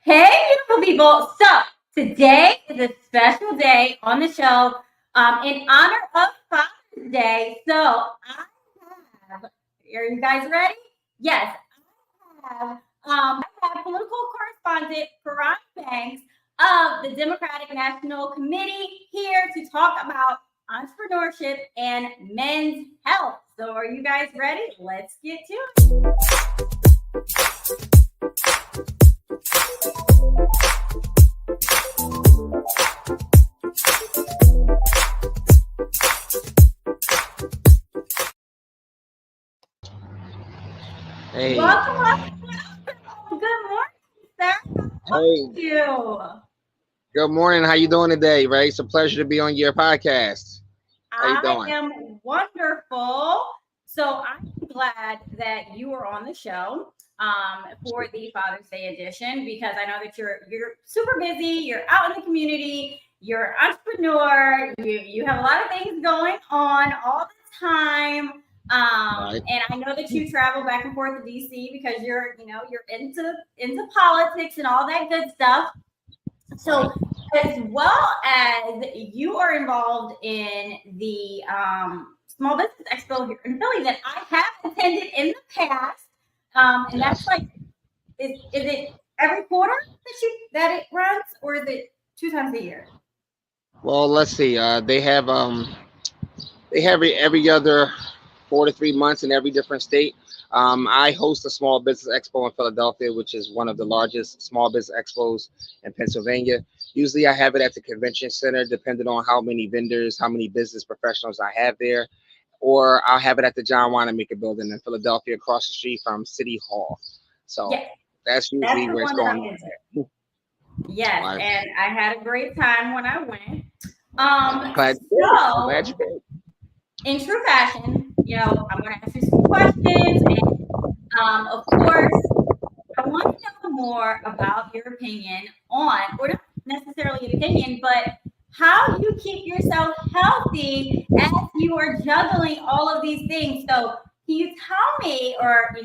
Hey, beautiful people. So today is a special day on the show in honor of Father's Day. So I have, are you guys ready? Yes, I have political correspondent Quron Banks of the Democratic National Committee here to talk about entrepreneurship and men's health. So are you guys ready? Let's get to it. Hey, Welcome. Good morning, sir. How are hey, you? good morning. How you doing today, Ray? It's a pleasure to be on your podcast. How you I doing? am wonderful. So I'm glad that you are on the show for the Father's Day edition because I know that you're super busy. You're out in the community. You're an entrepreneur. You have a lot of things going on all the time. Right. And I know that you travel back and forth to DC because you're into politics and all that good stuff. Right. So, as well as you are involved in the Small Business Expo here in Philly that I have attended in the past, and that's Yes. like, is it every quarter that it runs, or is it 2 times a year? Well, let's see. They have every other 4 to 3 months in every different state. I host a small business expo in Philadelphia, which is one of the largest small business expos in Pennsylvania. Usually, I have it at the convention center, depending on how many vendors, how many business professionals I have there, or I'll have it at the John Wanamaker Building in Philadelphia, across the street from City Hall. So Yes, that's that's usually the where it's one that going I've been on. to. Yes, Right. and I had a great time when I went. Glad you did. I'm glad you So did. in true fashion, I'm going to ask you some questions, and of course, I want to know more about your opinion on, or not necessarily an opinion, but how you keep yourself healthy as you are juggling all of these things. So, can you tell me, or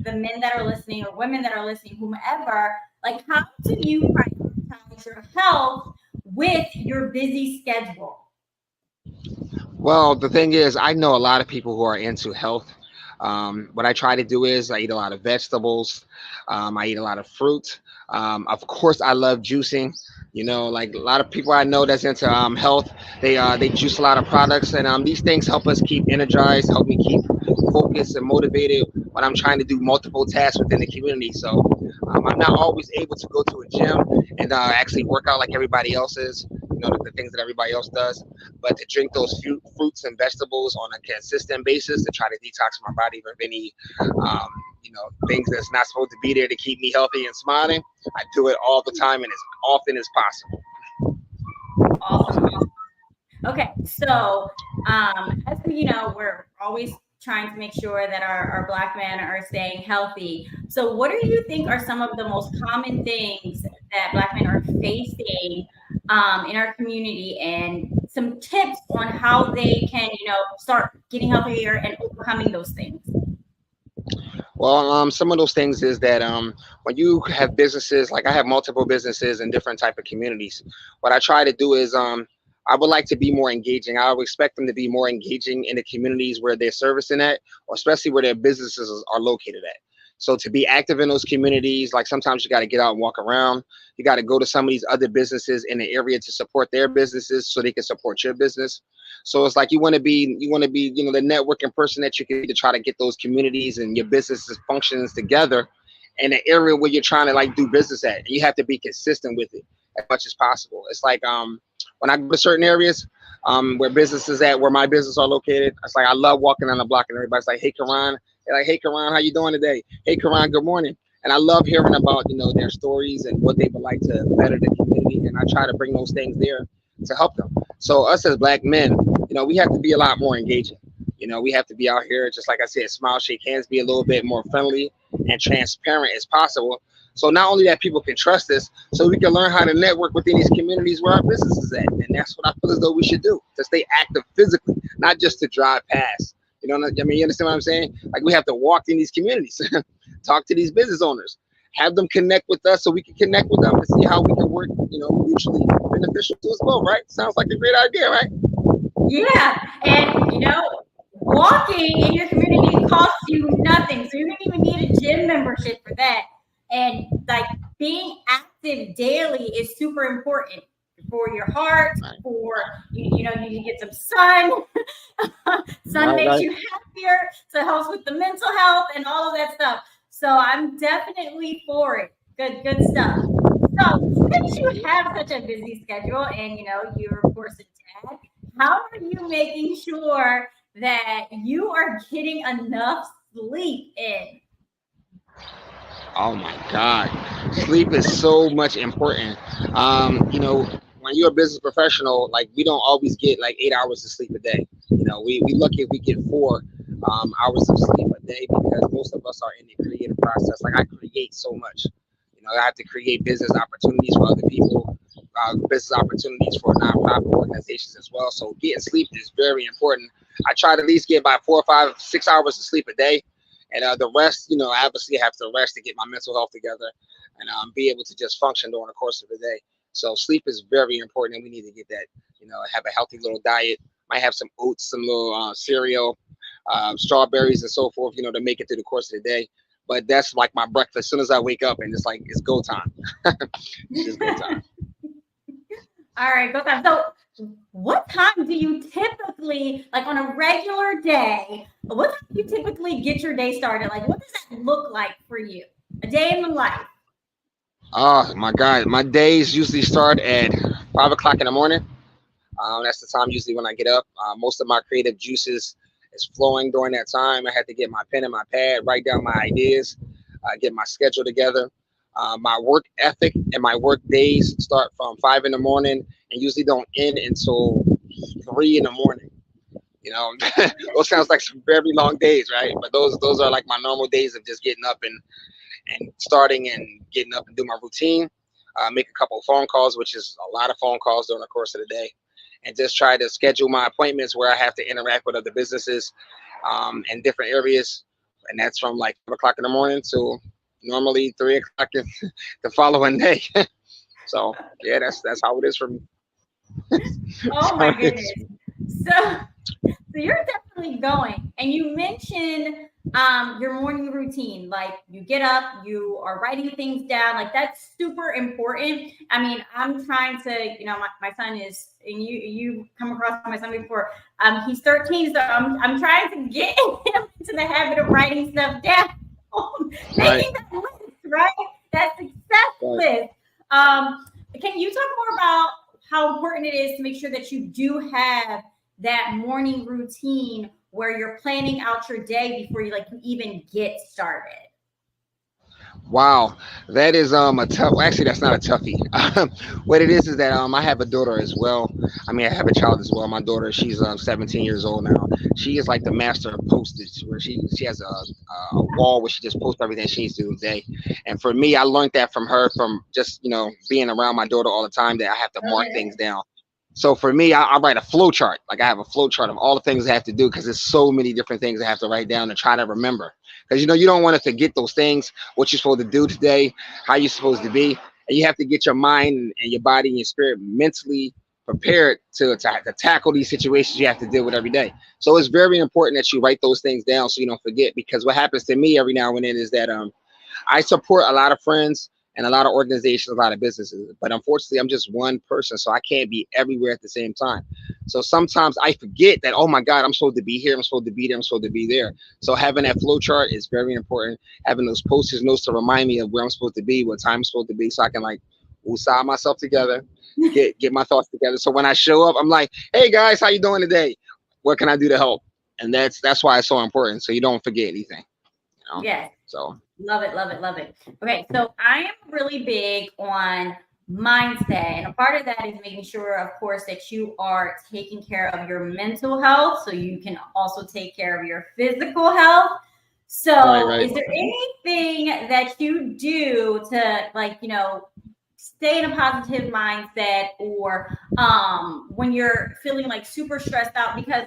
the men that are listening, or women that are listening, whomever, like how do you prioritize your health with your busy schedule? Well, the thing is, I know a lot of people who are into health. What I try to do is I eat a lot of vegetables. I eat a lot of fruit. Of course, I love juicing. Like a lot of people I know that's into health, they juice a lot of products, and these things help us keep energized, help me keep focused and motivated when I'm trying to do multiple tasks within the community. So I'm not always able to go to a gym and actually work out like everybody else is. The things that everybody else does, but to drink those fruits and vegetables on a consistent basis to try to detox my body from any things that's not supposed to be there to keep me healthy and smiling. I do it all the time and as often as possible. Awesome. Okay, so as we we're always trying to make sure that our Black men are staying healthy. So, what do you think are some of the most common things that Black men are facing in our community, and some tips on how they can, start getting healthier and overcoming those things? Well, some of those things is that when you have businesses, like I have multiple businesses in different type of communities, what I try to do is I would like to be more engaging. I would expect them to be more engaging in the communities where they're servicing at, or especially where their businesses are located at. So to be active in those communities, like sometimes you got to get out and walk around. You got to go to some of these other businesses in the area to support their businesses so they can support your business. So it's like you want to be, the networking person that you can be to try to get those communities and your businesses functions together in the area where you're trying to like do business at. And you have to be consistent with it as much as possible. It's like when I go to certain areas where businesses at, where my business are located, it's like I love walking on the block and everybody's like, "Hey, Karan," they're like, "Hey, Karan, how you doing today? Hey, Karan, good morning." And I love hearing about their stories and what they would like to better the community, and I try to bring those things there to help them. So us as Black men, we have to be a lot more engaging. We have to be out here, just like I said, smile, shake hands, be a little bit more friendly and transparent as possible. So not only that people can trust us, so we can learn how to network within these communities where our business is at. And that's what I feel as though we should do, to stay active physically, not just to drive past. You understand what I'm saying? Like we have to walk in these communities, talk to these business owners. have them connect with us so we can connect with them and see how we can work, mutually beneficial to us both, right? Sounds like a great idea, right? Yeah. And, walking in your community costs you nothing. So you don't even need a gym membership for that. And like being active daily is super important for your heart, Right. for, you get some sun. Sun Right, makes right. you happier. So it helps with the mental health and all of that stuff. So I'm definitely for it. Good stuff. So since you have such a busy schedule and you're of course a dad, how are you making sure that you are getting enough sleep in? Oh my God. Sleep is so much important. When you're a business professional, like we don't always get like 8 hours of sleep a day. We lucky if we get 4 hours of sleep a day because most of us are in the creative process. Like I create so much. I have to create business opportunities for other people, business opportunities for nonprofit organizations as well. So getting sleep is very important. I try to at least get about 4, 5, 6 hours of sleep a day. And the rest, I obviously have to rest to get my mental health together and be able to just function during the course of the day. So sleep is very important, and we need to get that. Have a healthy little diet. Might have some oats, some little cereal, strawberries, and so forth. To make it through the course of the day. But that's like my breakfast. As soon as I wake up, and it's like it's go time. It's just go time. All right, go time. So what time do you typically, like on a regular day, what time do you typically get your day started? Like, what does that look like for you? A day in the life. Oh my God, my days usually start at 5 o'clock in the morning. That's the time usually when I get up. Most of my creative juices is flowing during that time. I had to get my pen and my pad, write down my ideas, get my schedule together. My work ethic and my work days start from 5 in the morning and usually don't end until 3 in the morning. Those sounds like some very long days, right? But those are like my normal days of just getting up and starting and getting up and do my routine. Make a couple of phone calls, which is a lot of phone calls during the course of the day, and just try to schedule my appointments where I have to interact with other businesses in different areas. And that's from like 5 o'clock in the morning to normally 3 o'clock the following day. So yeah, that's how it is for me. Oh my goodness. So you're definitely going. And you mentioned your morning routine. Like you get up, you are writing things down. Like that's super important. I mean, I'm trying to, my son is, and you come across my son before. He's 13, so I'm trying to get him into the habit of writing stuff down, Right. making that list, right? That success Right. list. Can you talk more about how important it is to make sure that you do have that morning routine where you're planning out your day before you even get started? Wow, that is a tough. Actually, that's not a toughie. What it is that I have a daughter as well. I mean, I have a child as well. My daughter, she's 17 years old now. She is like the master of postage, where she has a wall where she just posts everything she needs to do today. And for me, I learned that from her from just being around my daughter all the time that I have to mark Okay. things down. So for me, I write a flow chart. Like I have a flow chart of all the things I have to do because there's so many different things I have to write down and try to remember. Because you don't want to forget those things, what you're supposed to do today, how you're supposed to be, and you have to get your mind and your body and your spirit mentally prepared to tackle these situations you have to deal with every day. So it's very important that you write those things down so you don't forget. Because what happens to me every now and then is that I support a lot of friends and a lot of organizations, a lot of businesses. But unfortunately, I'm just one person, so I can't be everywhere at the same time. So sometimes I forget that, oh my God, I'm supposed to be here, I'm supposed to be there, I'm supposed to be there. So having that flow chart is very important. Having those post-it notes to remind me of where I'm supposed to be, what time I'm supposed to be, so I can like woosah myself together, get my thoughts together. So when I show up, I'm like, hey guys, how you doing today? What can I do to help? And that's why it's so important. So you don't forget anything. Yes. So Love it, love it, love it. Okay, so I am really big on mindset, and a part of that is making sure, of course, that you are taking care of your mental health so you can also take care of your physical health. right, So, right. is there anything that you do to, stay in a positive mindset, or when you're feeling like super stressed out? Because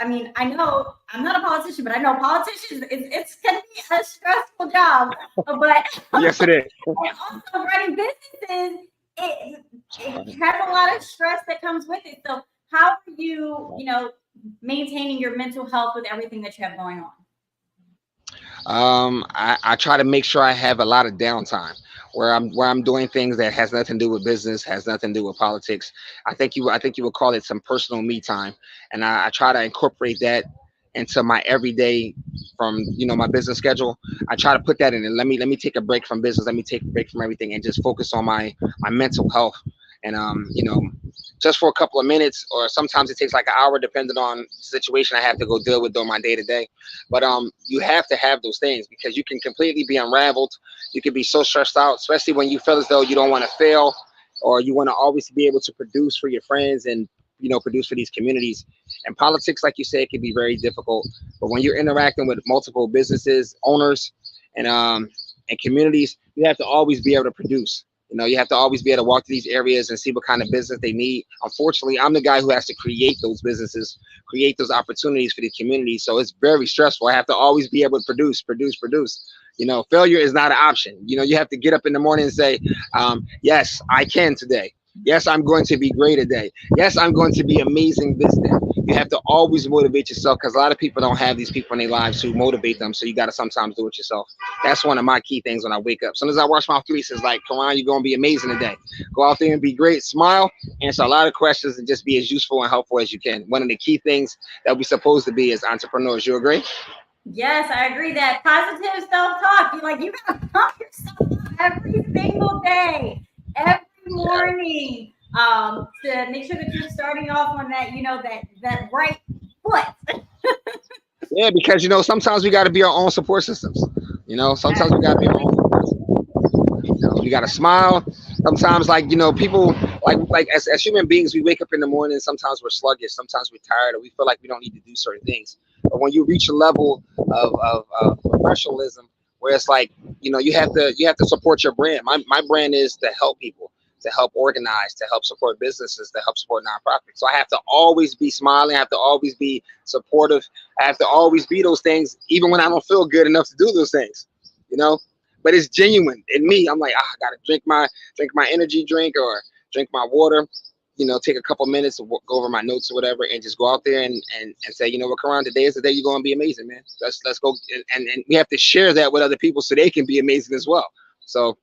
I mean, I know I'm not a politician, but I know politicians, it's going to be a stressful job. But Yes, it is. and also running businesses, it has a lot of stress that comes with it. So how are you, maintaining your mental health with everything that you have going on? I try to make sure I have a lot of downtime where I'm doing things that has nothing to do with business, has nothing to do with politics. I think you would call it some personal me time, and I try to incorporate that into my everyday from my business schedule. I try to put that in and let me take a break from business. Let me take a break from everything and just focus on my mental health. And just for a couple of minutes, or sometimes it takes like an hour, depending on the situation I have to go deal with during my day to day. But you have to have those things because you can completely be unraveled. You can be so stressed out, especially when you feel as though you don't want to fail, or you want to always be able to produce for your friends and produce for these communities. And politics, like you said, can be very difficult. But when you're interacting with multiple businesses, owners, and communities, you have to always be able to produce. You have to always be able to walk to these areas and see what kind of business they need. Unfortunately, I'm the guy who has to create those businesses, create those opportunities for the community. So it's very stressful. I have to always be able to produce. Failure is not an option. You have to get up in the morning and say, yes, I can today. Yes, I'm going to be great today. Yes, I'm going to be amazing this day. You have to always motivate yourself because a lot of people don't have these people in their lives who motivate them. So you got to sometimes do it yourself. That's one of my key things when I wake up. As soon as I wash my face, it's like, Quron, you're going to be amazing today. Go out there and be great. Smile, answer a lot of questions, and just be as useful and helpful as you can. One of the key things that we're supposed to be as entrepreneurs. You agree? Yes, I agree that positive self-talk. You gotta pump yourself up every single day, every morning, to make sure that you're starting off on that, that right foot. Yeah, because sometimes we got to be our own support systems. Sometimes we got to be our own support systems. We got to smile. Sometimes, people, as human beings, we wake up in the morning. Sometimes we're sluggish. Sometimes we're tired, or we feel like we don't need to do certain things. But when you reach a level of professionalism, where it's like, you have to support your brand. My brand is to help people, to help organize, to help support businesses, to help support nonprofits. So I have to always be smiling. I have to always be supportive. I have to always be those things, even when I don't feel good enough to do those things. You know, but it's genuine in me. I'm like, I gotta drink my energy drink or drink my water. Take a couple minutes to go over my notes or whatever, and just go out there and say, what, Quron, today is the day you're gonna be amazing, man. Let's go, and we have to share that with other people so they can be amazing as well. So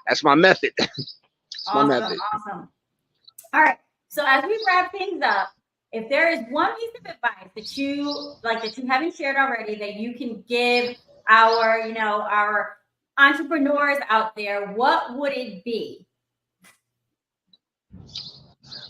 that's my method. That's my method. Awesome. All right. So as we wrap things up, if there is one piece of advice that you haven't shared already that you can give our entrepreneurs out there, what would it be?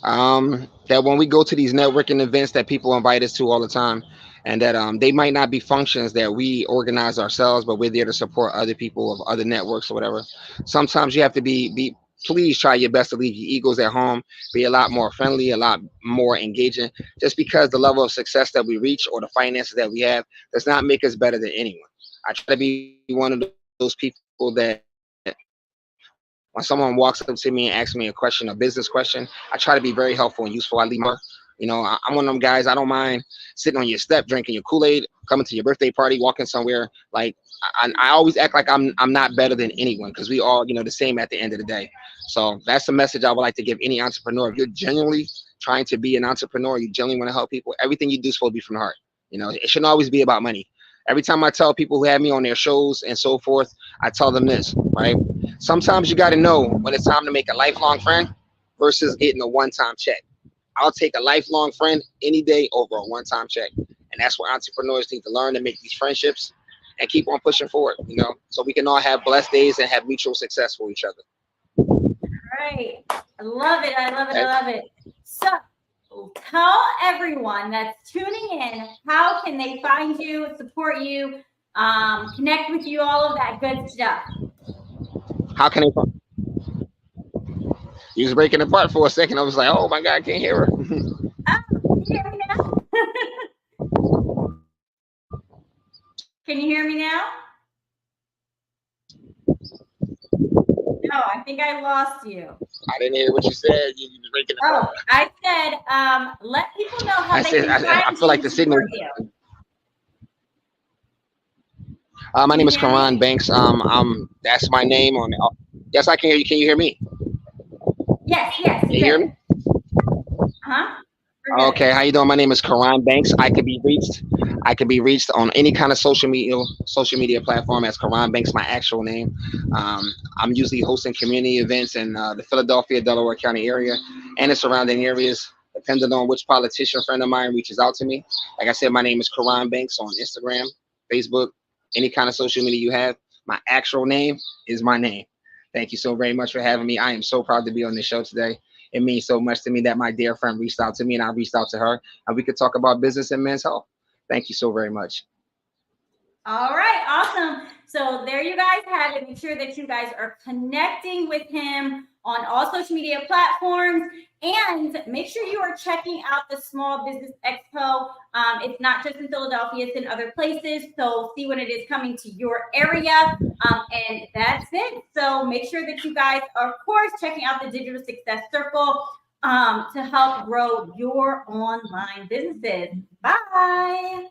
That when we go to these networking events that people invite us to all the time, and that they might not be functions that we organize ourselves, but we're there to support other people of other networks or whatever. Sometimes you have to be please try your best to leave your egos at home, be a lot more friendly, a lot more engaging. Just because the level of success that we reach or the finances that we have does not make us better than anyone. I try to be one of those people that when someone walks up to me and asks me a question, a business question, I try to be very helpful and useful. I leave my, I'm one of them guys. I don't mind sitting on your step, drinking your Kool-Aid, coming to your birthday party, walking somewhere. Like I always act like I'm not better than anyone because we all, the same at the end of the day. So that's the message I would like to give any entrepreneur. If you're genuinely trying to be an entrepreneur, you genuinely want to help people, everything you do is supposed to be from the heart. It shouldn't always be about money. Every time I tell people who have me on their shows and so forth, I tell them this, right? Sometimes you got to know when it's time to make a lifelong friend versus getting a one-time check. I'll take a lifelong friend any day over a one-time check. And that's what entrepreneurs need to learn, to make these friendships and keep on pushing forward, so we can all have blessed days and have mutual success for each other. All right. I love it. I love it. I love it. So tell everyone that's tuning in, how can they find you, support you, connect with you, all of that good stuff? How can they find? You was breaking apart for a second. I was like, oh my God, I can't hear her. Oh, can you hear me now? Can you hear me now? No, I think I lost you. I didn't hear what you said. You was breaking it up. Oh, I said, let people know how I they said can I find feel you like and the signal. support you. My Can name you is hear me? Quron Banks. That's my name on. Yes, I can hear you. Can you hear me? Yes, yes, Can you hear good. me? Uh-huh. We're good. Okay, how you doing? My name is Quron Banks. I can be reached. I can be reached on any kind of social media platform as Quron Banks, my actual name. I'm usually hosting community events in the Philadelphia, Delaware County area and the surrounding areas, depending on which politician friend of mine reaches out to me. Like I said, my name is Quron Banks on Instagram, Facebook, any kind of social media you have. My actual name is my name. Thank you so very much for having me. I am so proud to be on this show today. It means so much to me that my dear friend reached out to me and I reached out to her and we could talk about business and men's health. Thank you so very much. All right, awesome. So there you guys have it. Make sure that you guys are connecting with him on all social media platforms, and make sure you are checking out the Small Business Expo. It's not just in Philadelphia; it's in other places. So see when it is coming to your area, and that's it. So make sure that you guys are, of course, checking out the Digital Success Circle to help grow your online businesses. Bye.